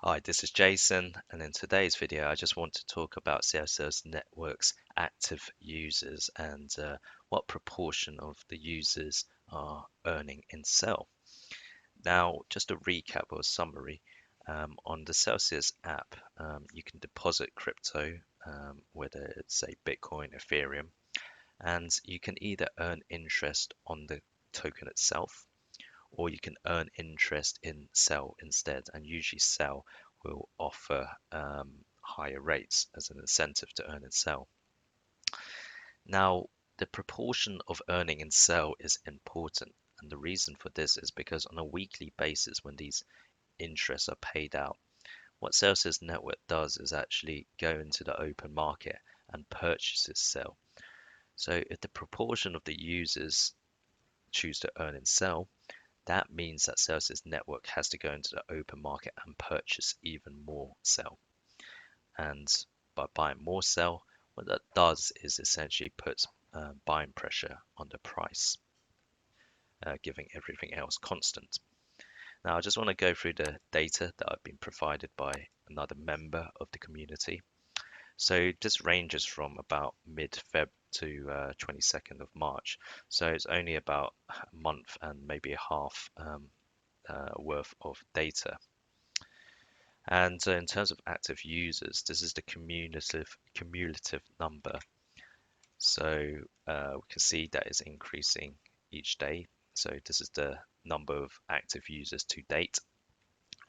Hi, this is Jason, and in today's video, I just want to talk about CEL's network's active users and what proportion of the users are earning in CEL. Now, just a recap or a summary, on the Celsius app, you can deposit crypto, whether it's say Bitcoin, Ethereum, and you can either earn interest on the token itself, or you can earn interest in CEL instead. And usually CEL will offer higher rates as an incentive to earn in CEL. Now, the proportion of earning in CEL is important. And the reason for this is because on a weekly basis, when these interests are paid out, what Celsius Network does is actually go into the open market and purchases CEL. So if the proportion of the users choose to earn in CEL, that means that Celsius Network has to go into the open market and purchase even more CEL. And by buying more CEL, what that does is essentially puts buying pressure on the price, giving everything else constant. Now, I just want to go through the data that I've been provided by another member of the community. So this ranges from about mid-Feb to 22nd of March. So it's only about a month and maybe a half worth of data. And in terms of active users, this is the cumulative number. So we can see that is increasing each day. So this is the number of active users to date.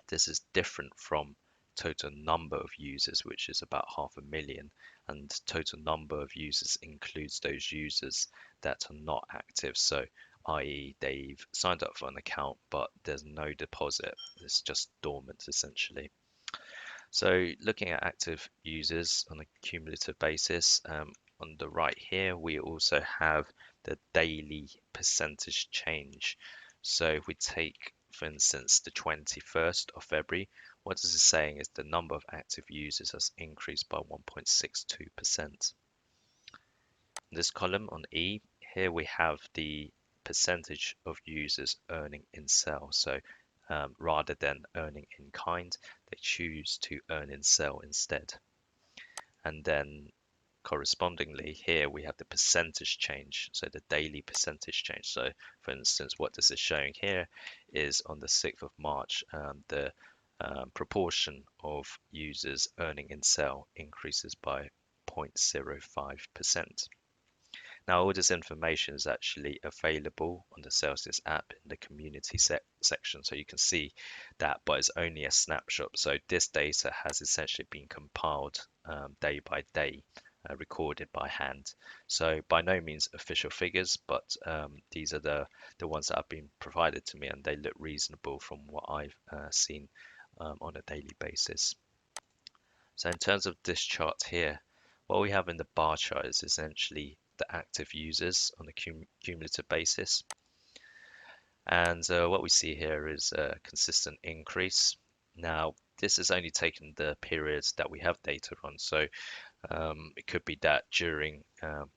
This is different from total number of users, which is about 500,000, and total number of users includes those users that are not active. So i.e. they've signed up for an account, but there's no deposit. It's just dormant essentially. So looking at active users on a cumulative basis, on the right here, we also have the daily percentage change. So if we take, for instance, the 21st of February, what this is saying is the number of active users has increased by 1.62%. In this column on E, here we have the percentage of users earning in CEL. So rather than earning in kind, they choose to earn in CEL instead. And then correspondingly, here we have the percentage change, so the daily percentage change. So for instance, what this is showing here is on the 6th of March, the proportion of users earning in CEL increases by 0.05%. Now, all this information is actually available on the Celsius app in the community section. So you can see that, but it's only a snapshot. So this data has essentially been compiled day by day, recorded by hand. So by no means official figures, but these are the ones that have been provided to me, and they look reasonable from what I've seen on a daily basis. So in terms of this chart here, what we have in the bar chart is essentially the active users on a cumulative basis. And what we see here is a consistent increase. Now, this is only taken the periods that we have data on. So it could be that during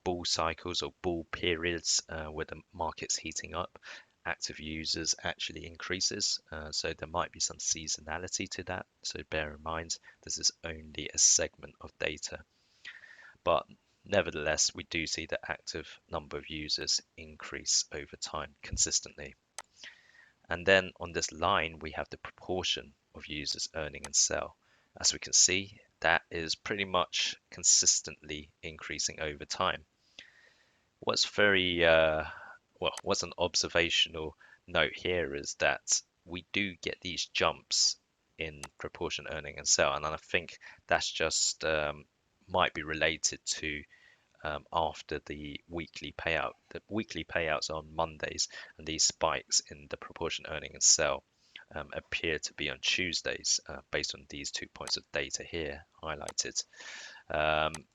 bull cycles or bull periods where the market's heating up, active users actually increases. So there might be some seasonality to that. So bear in mind, this is only a segment of data. But nevertheless, we do see the active number of users increase over time consistently. And then on this line, we have the proportion of users earning in CEL. As we can see, that is pretty much consistently increasing over time. What's what's an observational note here is that we do get these jumps in proportion earning in CEL, and I think that's just might be related to after the weekly payout. The weekly payouts are on Mondays, and these spikes in the proportion earning in CEL appear to be on Tuesdays based on these 2 points of data here highlighted.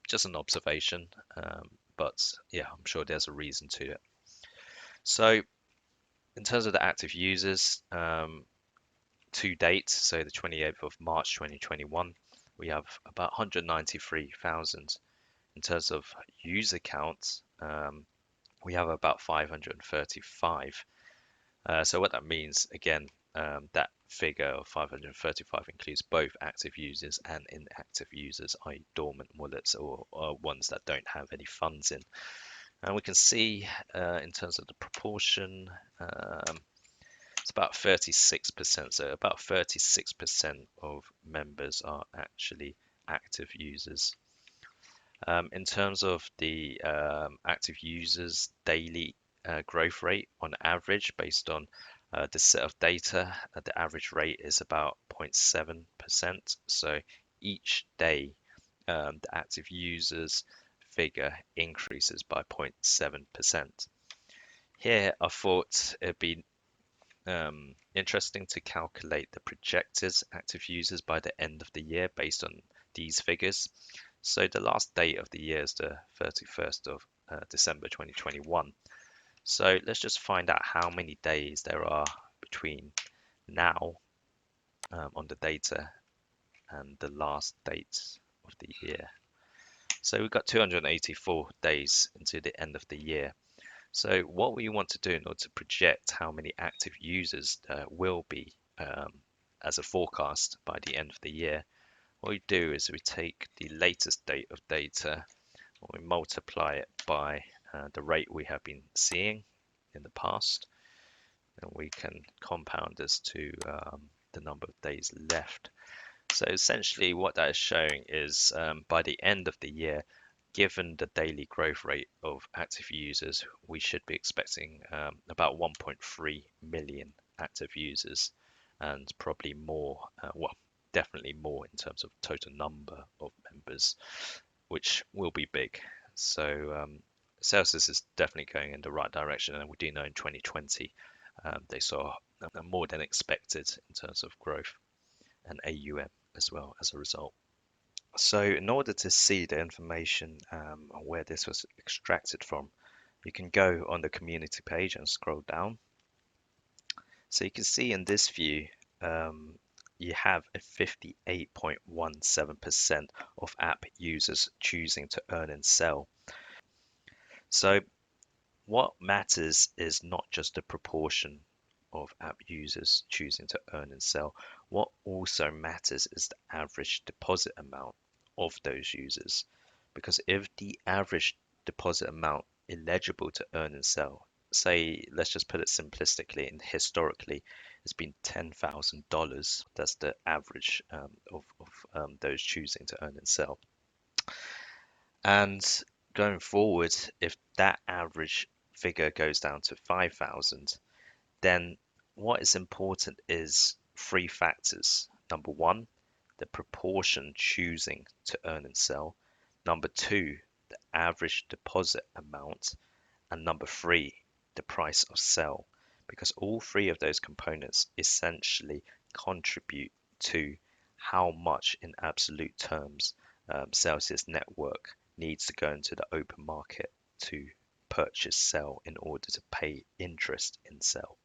Just an observation, but yeah, I'm sure there's a reason to it. So in terms of the active users to date, so the 28th of March 2021, we have about 193,000. In terms of user count, we have about 535. So what that means, again, that figure of 535 includes both active users and inactive users, i.e. dormant wallets or ones that don't have any funds in. And we can see in terms of the proportion, it's about 36%. So about 36% of members are actually active users. In terms of the active users daily growth rate on average, based on the set of data, the average rate is about 0.7%. So each day, the active users figure increases by 0.7%. Here, I thought it'd be interesting to calculate the projected active users by the end of the year based on these figures. So the last date of the year is the 31st of December 2021. So let's just find out how many days there are between now on the data and the last date of the year. So we've got 284 days into the end of the year. So what we want to do in order to project how many active users will be as a forecast by the end of the year, what we do is we take the latest date of data and we multiply it by the rate we have been seeing in the past, and we can compound this to the number of days left. So essentially what that is showing is by the end of the year, given the daily growth rate of active users, we should be expecting about 1.3 million active users, and probably more, well, definitely more in terms of total number of members, which will be big. So Celsius is definitely going in the right direction, and we do know in 2020 they saw more than expected in terms of growth and AUM as well as a result. So in order to see the information where this was extracted from, you can go on the community page and scroll down. So you can see in this view, you have a 58.17% of app users choosing to earn and sell. So what matters is not just the proportion of app users choosing to earn and sell. What also matters is the average deposit amount of those users. Because if the average deposit amount eligible to earn and sell, say, let's just put it simplistically and historically, it's been $10,000. That's the average of those choosing to earn and sell. And going forward, if that average figure goes down to 5,000, then what is important is three factors. Number one, the proportion choosing to earn and sell. Number two, the average deposit amount. And number three, the price of sell. Because all three of those components essentially contribute to how much in absolute terms Celsius Network needs to go into the open market to purchase CEL in order to pay interest in CEL.